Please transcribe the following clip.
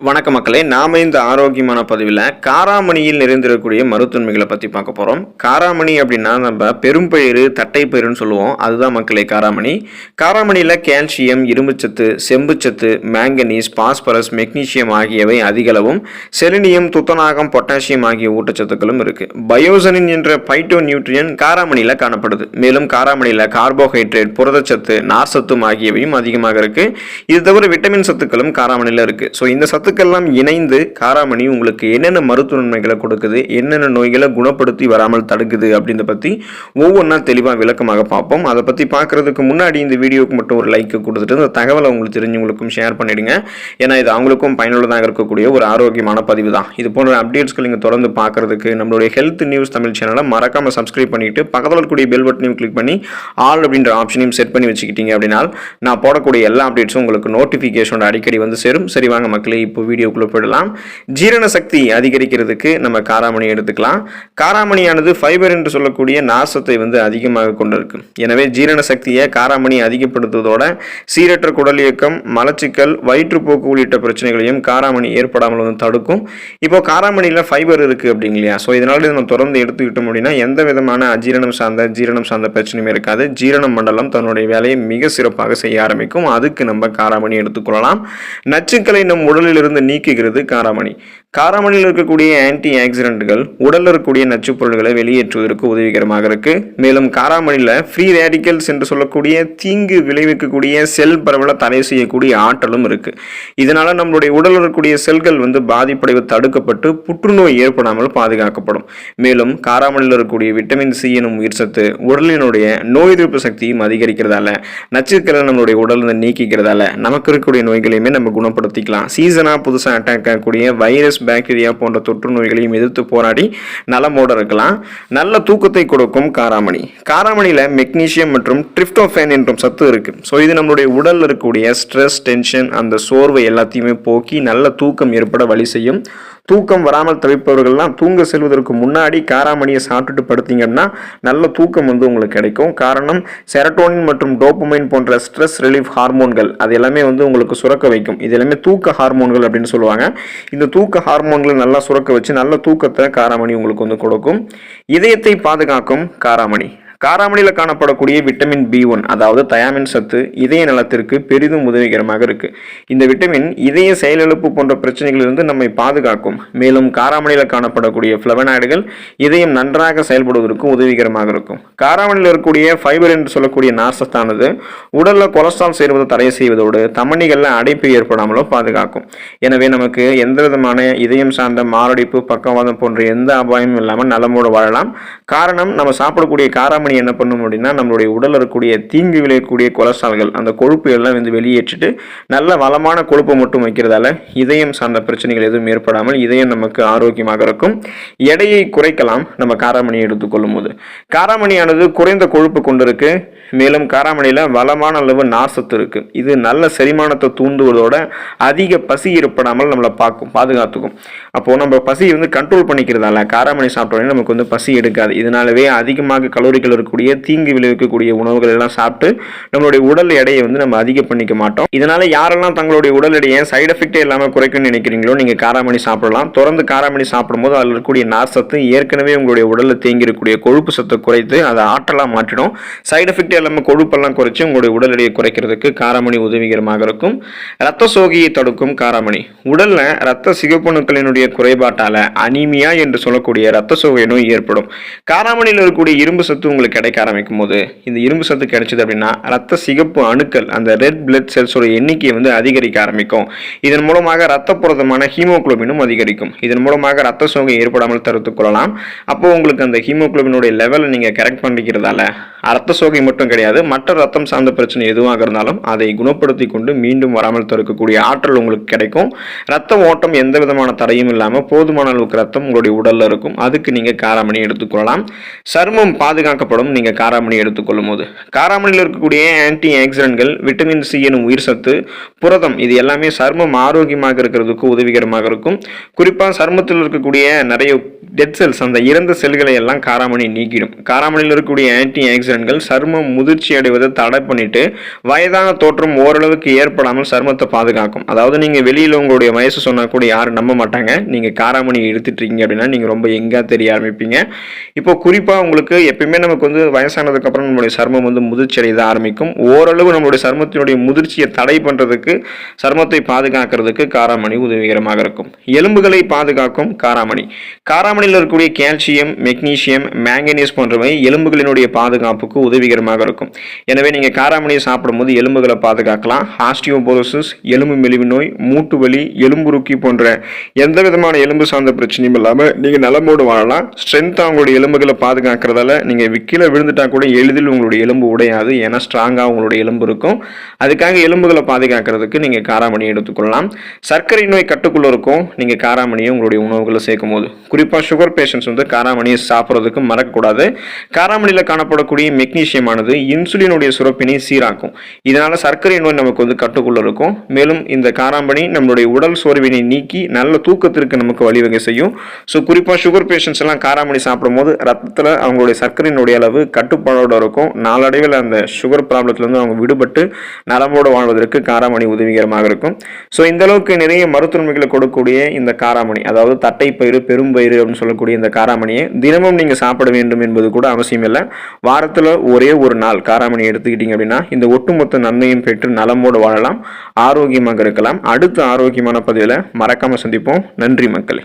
வணக்க மக்களே, நாம இந்த ஆரோக்கியமான பதிவில் காராமணியில் நிறைந்திருக்கக்கூடிய மருத்துவன்மைகளை பற்றி பார்க்க போகிறோம். காராமணி அப்படின்னா நம்ம பெரும்பயிறு, தட்டைப்பயிறுன்னு சொல்லுவோம். அதுதான் மக்களே காராமணி. காராமணியில் கால்சியம், இரும்புச்சத்து, செம்புச்சத்து, மேங்கனீஸ், பாஸ்பரஸ், மெக்னீசியம் ஆகியவை அதிகளவும், செலினியம், துத்தநாகம், பொட்டாசியம் ஆகிய ஊட்டச்சத்துக்களும் இருக்குது. பயோசனின் என்ற பைட்டோ நியூட்ரியன் காராமணியில் காணப்படுது. மேலும் காராமணியில் கார்போஹைட்ரேட், புரதச்சத்து, நார்சத்தும் ஆகியவையும் அதிகமாக இருக்குது. இது தவிர விட்டமின் சத்துக்களும் காராமணியில் இருக்குது. ஸோ இந்த சத்துக்கெல்லாம் இணைந்து காராமணி உங்களுக்கு என்னென்ன மருத்துவ நன்மைகளை கொடுக்குது, என்னென்ன நோய்களை குணப்படுத்தி வராமல் தடுக்குது அப்படின்றத பற்றி ஒவ்வொன்றா தெளிவாக விளக்கமாக பார்ப்போம். அதை பற்றி பார்க்குறதுக்கு முன்னாடி இந்த வீடியோக்கு மட்டும் ஒரு லைக் கொடுத்துட்டு இந்த தகவலை உங்களுக்கு தெரிஞ்சவங்களுக்கும் ஷேர் பண்ணிடுங்க. ஏன்னா இது அவங்களுக்கும் பயனுள்ளதாக இருக்கக்கூடிய ஒரு ஆரோக்கியமான பதிவு தான். இது போன்ற அப்டேட்ஸ்கள் நீங்கள் தொடர்ந்து பார்க்குறதுக்கு நம்மளுடைய ஹெல்த் நியூஸ் தமிழ் சேனலை மறக்காமல் சப்ஸ்கிரைப் பண்ணிவிட்டு பக்கத்தில் இருக்கக்கூடிய பெல் பட்டனையும் கிளிக் பண்ணி ஆல் அப்படின்ற ஆப்ஷனையும் செட் பண்ணி வச்சுக்கிட்டீங்க அப்படின்னா நான் போடக்கூடிய எல்லா அப்டேட்ஸும் உங்களுக்கு நோட்டிஃபிகேஷனோட அடிக்கடி வந்து சேரும். சரி வாங்க மக்களே, இப்போ வீடியோக்குள்ள போயிடலாம். ஜீரண சக்தி அதிகரிக்கிறதுக்கு நம்ம காராமணி எடுத்துக்கலாம். காராமணியானது ஃபைபர் என்று சொல்லக்கூடிய நார்சத்தை அதிகமாக கொண்டிருக்கு. எனவே ஜீரண சக்தியை காராமணி அதிகப்படுத்துவதோட சீரற்ற குடல் இயக்கம், மலச்சிக்கல், வயிற்றுப்போக்கு உள்ளிட்ட பிரச்சனைகளையும் காராமணி ஏற்படாமல் தடுக்கும். இப்போ காராமணியில் ஃபைபர் இருக்கு அப்படிங்க இல்லையா? ஸோ இதனால நம்ம தொடர்ந்து எடுத்துக்கிட்டோம் அப்படின்னா எந்த விதமான ஜீரணம் சார்ந்த பிரச்சனையும் இருக்காது. ஜீரண மண்டலம் தன்னுடைய வேலையை மிக சிறப்பாக செய்ய ஆரம்பிக்கும். அதுக்கு நம்ம காராமணி எடுத்துக்கொள்ளலாம். நச்சுக்களை நம் உடலில் இருந்து நீக்குகிறது காராமணி. காராமணியில் இருக்கக்கூடிய ஆன்டி ஆக்சிடென்ட்கள் உடலில் இருக்கக்கூடிய நச்சுப் பொருட்களை வெளியேற்றுவதற்கு உதவிகரமாக இருக்கு. மேலும் காராமணியில் ஃப்ரீ ரேடிக்கல்ஸ் என்று சொல்லக்கூடிய தீங்கு விளைவிக்கக்கூடிய செல் பரவலை தடை செய்யக்கூடிய ஆற்றலும் இருக்கு. இதனால நம்மளுடைய உடலில் இருக்கக்கூடிய செல்கள் பாதிப்படைவு தடுக்கப்பட்டு புற்றுநோய் ஏற்படாமல் பாதுகாக்கப்படும். மேலும் காராமணியில் இருக்கக்கூடிய விட்டமின் சி எனும் உயிர் சத்து உடலினுடைய நோய் எதிர்ப்பு சக்தியும் அதிகரிக்கிறதால, நச்சுக்களை நம்மளுடைய உடலில் நீக்கிக்கிறதால நமக்கு இருக்கக்கூடிய நோய்களையுமே நம்ம குணப்படுத்திக்கலாம். சீசனாக புதுசாக அட்டாக் ஆகக்கூடிய வைரஸ், பாக்டீரியா போன்ற தொற்று நோய்களையும் எதிர்த்து போராடி நலமோடு இருக்கலாம். நல்ல தூக்கத்தை கொடுக்கும் காராமணி. காராமணியில் மெக்னீசியம் மற்றும் ட்ரிப்டோஃபேன் என்றும் சத்து இருக்கு. ஸோ இது நம்மளுடைய உடலில் இருக்கக்கூடிய ஸ்ட்ரெஸ், டென்ஷன், அந்த சோர்வை எல்லாத்தையுமே போக்கி நல்ல தூக்கம் ஏற்பட வழி செய்யும். தூக்கம் வராமல் தவிர்ப்பவர்கள்லாம் தூங்க செல்வதற்கு முன்னாடி காராமணியை சாப்பிட்டுட்டு படுத்தீங்கன்னா நல்ல தூக்கம் உங்களுக்கு கிடைக்கும். காரணம், செரட்டோனின் மற்றும் டோபமைன் போன்ற ஸ்ட்ரெஸ் ரிலீஃப் ஹார்மோன்கள் அது எல்லாமே உங்களுக்கு சுரக்க வைக்கும். இது எல்லாமே தூக்க ஹார்மோன்கள் அப்படின்னு சொல்லுவாங்க. இந்த தூக்க ஹார்மோன்களை நல்லா சுரக்க வச்சு நல்ல தூக்கத்தை காராமணி உங்களுக்கு கொடுக்கும். இதயத்தை பாதுகாக்கும் காராமணி. காராமணியில் காணப்படக்கூடிய விட்டமின் B1 அதாவது தயாமின் சத்து இதய நலத்திற்கு பெரிதும் உதவிகரமாக இருக்கு. இந்த விட்டமின் இதய செயலிழப்பு போன்ற பிரச்சனைகளிலிருந்து நம்மை பாதுகாக்கும். மேலும் காராமணியில் காணப்படக்கூடிய ஃப்ளவனாய்டுகள் இதயம் நன்றாக செயல்படுவதற்கு உதவிகரமாக இருக்கும். காராமணியில் இருக்கக்கூடிய ஃபைபர் என்று சொல்லக்கூடிய நார்சத்தானது உடல்ல கொலஸ்ட்ரால் சேர்வதை தடை செய்வதோடு தமனிகளில் அடைப்பு ஏற்படாமலும் பாதுகாக்கும். எனவே நமக்கு எந்த விதமான இதயம் சார்ந்த மாரடைப்பு, பக்கவாதம் போன்ற எந்த அபாயமும் இல்லாமல் நலமோடு வாழலாம். காரணம், நம்ம சாப்பிடக்கூடிய காராமணி என்ன பண்ணும் அப்படின்னா நம்மளுடைய உடலில் இருக்கக்கூடிய தீங்கு விளையக்கூடிய கொலஸ்ட்ரால்கள், அந்த கொழுப்பு எல்லாம் வெளியேற்றிட்டு நல்ல வளமான கொழுப்பை மட்டும் வைக்கிறதால இதயம் சார்ந்த பிரச்சனைகள் எதுவும் ஏற்படாமல் இதயம் நமக்கு ஆரோக்கியமாக இருக்கும். எடையை குறைக்கலாம் நம்ம காராமணியை எடுத்துக்கொள்ளும் போது. காராமணியானது குறைந்த கொழுப்பு கொண்டிருக்கு. மேலும் காராமணியில் வளமான அளவு நார்சத்து இருக்கு. இது நல்ல செரிமானத்தை தூண்டுவதோட அதிக பசி ஏற்படாமல் நம்மளை பாதுகாத்துக்கும். அப்போ நம்ம பசி கண்ட்ரோல் பண்ணிக்கிறதால காராமணி சாப்பிட்டோன்னே நமக்கு பசி எடுக்காது. இதனாலவே அதிகமாக கலோரிகள் இருக்கக்கூடிய தீங்கு விளைவிக்கக்கூடிய உணவுகள் எல்லாம் சாப்பிட்டு நம்மளுடைய உடல் எடையை நம்ம அதிகம் பண்ணிக்க மாட்டோம். இதனால யாரெல்லாம் தங்களுடைய உடல் எடையை சைடு எஃபெக்டே இல்லாமல் குறைக்கணும்னு நினைக்கிறீங்களோ நீங்க காராமணி சாப்பிடலாம். தொடர்ந்து காராமணி சாப்பிடும்போது அதில் இருக்கக்கூடிய நார்சத்து ஏற்கனவே உங்களுடைய உடலில் தேங்கி இருக்கக்கூடிய கொழுப்பு சத்தை குறைத்து அதை ஆற்றலா மாற்றிடும். சைடு எஃபெக்டே இல்லாமல் கொழுப்பெல்லாம் குறைச்சி உங்களுடைய உடல் எடையை குறைக்கிறதுக்கு காராமணி உதவிகரமாக இருக்கும். ரத்த சோகையை தடுக்கும் காராமணி. உடல்ல ரத்த சிகப்பணுக்களினுடைய குறைபாட்டால அனீமியா என்று சொல்லக்கூடிய ரத்த சோகை நோய் ஏற்படும். காராமணியில் இருக்கக்கூடிய இரும்பு சத்து உங்களுக்கு கிடைக்க ஆரம்பிக்கும் போது, இந்த இரும்பு சத்து கிடைச்சது அப்படின்னா ரத்த சிகப்பு அணுக்கள், அந்த ரெட் பிளட் செல்ஸோட எண்ணிக்கையை அதிகரிக்க ஆரம்பிக்கும். இதன் மூலமாக ரத்த புரதமான ஹீமோகுளோபினும் அதிகரிக்கும். இதன் மூலமாக ரத்த சோகை ஏற்படாமல் தடுத்துக் கொள்ளலாம். அப்போ உங்களுக்கு அந்த ஹீமோகுளோபினுடைய லெவலை நீங்க கரெக்ட் பண்ணிக்கிறதால ரத்த சோகை மட்டும் கிடையாது, மற்ற ரத்தம் சார்ந்த பிரச்சனை எதுவாக இருந்தாலும் அதை குணப்படுத்தி கொண்டு மீண்டும் வராமல் தடுக்கக்கூடிய ஆற்றல் உங்களுக்கு கிடைக்கும். ரத்த ஓட்டம் எந்த விதமான தடையும் இல்லாமல் போதுமான அளவுக்கு ரத்தம் உங்களுடைய உடல்ல இருக்கும். அதுக்கு நீங்க காராமணி எடுத்துக்கொள்ளலாம். சருமம் பாதுகாக்கப்படும். ஏற்படும் நீங்கள் காராமணி எடுத்துக்கொள்ளும் போது. காராமணியில் இருக்கக்கூடிய ஆன்டி ஆக்சிடென்ட்கள், விட்டமின் சி எனும் உயிர் சத்து, புரதம், இது எல்லாமே சருமம் ஆரோக்கியமாக இருக்கிறதுக்கு உதவிகரமாக இருக்கும். குறிப்பாக சருமத்தில் இருக்கக்கூடிய நிறைய டெட் செல்ஸ், அந்த இறந்த செல்களை எல்லாம் காராமணி நீக்கிடும். காராமணியில் இருக்கக்கூடிய ஆன்டி ஆக்சிடென்ட்கள் சருமம் முதிர்ச்சி அடைவதை தடை பண்ணிட்டு வயதான தோற்றம் ஓரளவுக்கு ஏற்படாமல் சருமத்தை பாதுகாக்கும். அதாவது நீங்கள் வெளியில் உங்களுடைய வயசு சொன்னால் கூட யாரும் நம்ப மாட்டாங்க. நீங்கள் காராமணி எடுத்துட்டு இருக்கீங்க அப்படின்னா நீங்கள் ரொம்ப எங்கா தெரிய ஆரம்பிப்பீங்க. இப்போ குறிப்பாக உங்களுக்கு எப்பயுமே நமக்கு வயசானதுக்கு அப்புறம் நம்மளுடைய சருமம் முதிர்ச்சி அடைய ஆரம்பிக்கும். ஓரளவு நம்மளுடைய சருமத்தினுடைய முதிர்ச்சியை தடை பண்றதுக்கு, சருமத்தை பாதுகாக்கிறதுக்கு காராமணி உதவிகரமாக இருக்கும். எலும்புகளை பாதுகாக்கும் காராமணி. காராமணியில் இருக்கக்கூடிய கால்சியம், மெக்னீசியம், மேங்கனீஸ் போன்றவை எலும்புகளினுடைய பாதுகாப்புக்கு உதவிகரமாக இருக்கும். எனவே நீங்க காராமணியை சாப்பிடும்போது எலும்புகளை பாதுகாக்கலாம். ஆஸ்டியோபோரோசிஸ், எலும்பு மெலிவு நோய், மூட்டு வலி, எலும்புருக்கி போன்ற எந்த விதமான எலும்பு சார்ந்த பிரச்சனையும் இல்லாம நீங்க நலமோடு வாழலாம். ஸ்ட்ரென்த்தா உங்களுடைய எலும்புகளை பாதுகாக்கிறதால நீங்க கீழே விழுந்துட்டா கூட எளிதில் உங்களுடைய எலும்பு உடையாது. ஏன்னா ஸ்ட்ராங்கா உங்களுடைய எலும்பு இருக்கும். அதுக்காக எலும்புகளை பாதுகாக்கிறதுக்கு நீங்க காராமணி எடுத்துக்கொள்ளலாம். சர்க்கரை நோய் கட்டுக்குள்ள இருக்கும் நீங்க காராமணியை உங்களுடைய உணவுகளை சேர்க்கும் போது. குறிப்பா சுகர் பேஷண்ட்ஸ் காராமணியை சாப்பிட்றதுக்கு மறக்கக்கூடாது. காராமணியில் காணப்படக்கூடிய மெக்னீசியம் ஆனது இன்சுலினுடைய சுரப்பினை சீராக்கும். இதனால சர்க்கரை நோய் நமக்கு கட்டுக்குள்ள இருக்கும். மேலும் இந்த காராமணி நம்மளுடைய உடல் சோர்வினை நீக்கி நல்ல தூக்கத்திற்கு நமக்கு வழிவகை செய்யும். ஸோ குறிப்பாக சுகர் பேஷண்ட்ஸ் எல்லாம் காராமணி சாப்பிடும்போது ரத்தத்தில் அவங்களுடைய சர்க்கரையினுடைய அளவு கட்டுப்பாடோடு இருக்கும். நாளடைவில் அந்த சுகர் ப்ராப்ளத்திலிருந்து அவங்க விடுபட்டு நலமோடு வாழ்வதற்கு காராமணி உதவிகரமாக இருக்கும். ஸோ இந்த அளவுக்கு நிறைய மருத்துவமைகளை கொடுக்கக்கூடிய இந்த காராமணி, அதாவது தட்டைப்பயிறு, பெரும்பயிறு அப்படின்னு சொல்லக்கூடிய இந்த காராமணியை தினமும் நீங்கள் சாப்பிட வேண்டும் என்பது கூட அவசியம் இல்லை. வாரத்தில் ஒரே ஒரு நாள் காராமணி எடுத்துக்கிட்டீங்க அப்படின்னா இந்த ஒட்டுமொத்த நன்மையும் பெற்று நலமோடு வாழலாம், ஆரோக்கியமாக இருக்கலாம். அடுத்த ஆரோக்கியமான பதிவில் மறக்காம சந்திப்போம். நன்றி மக்களே.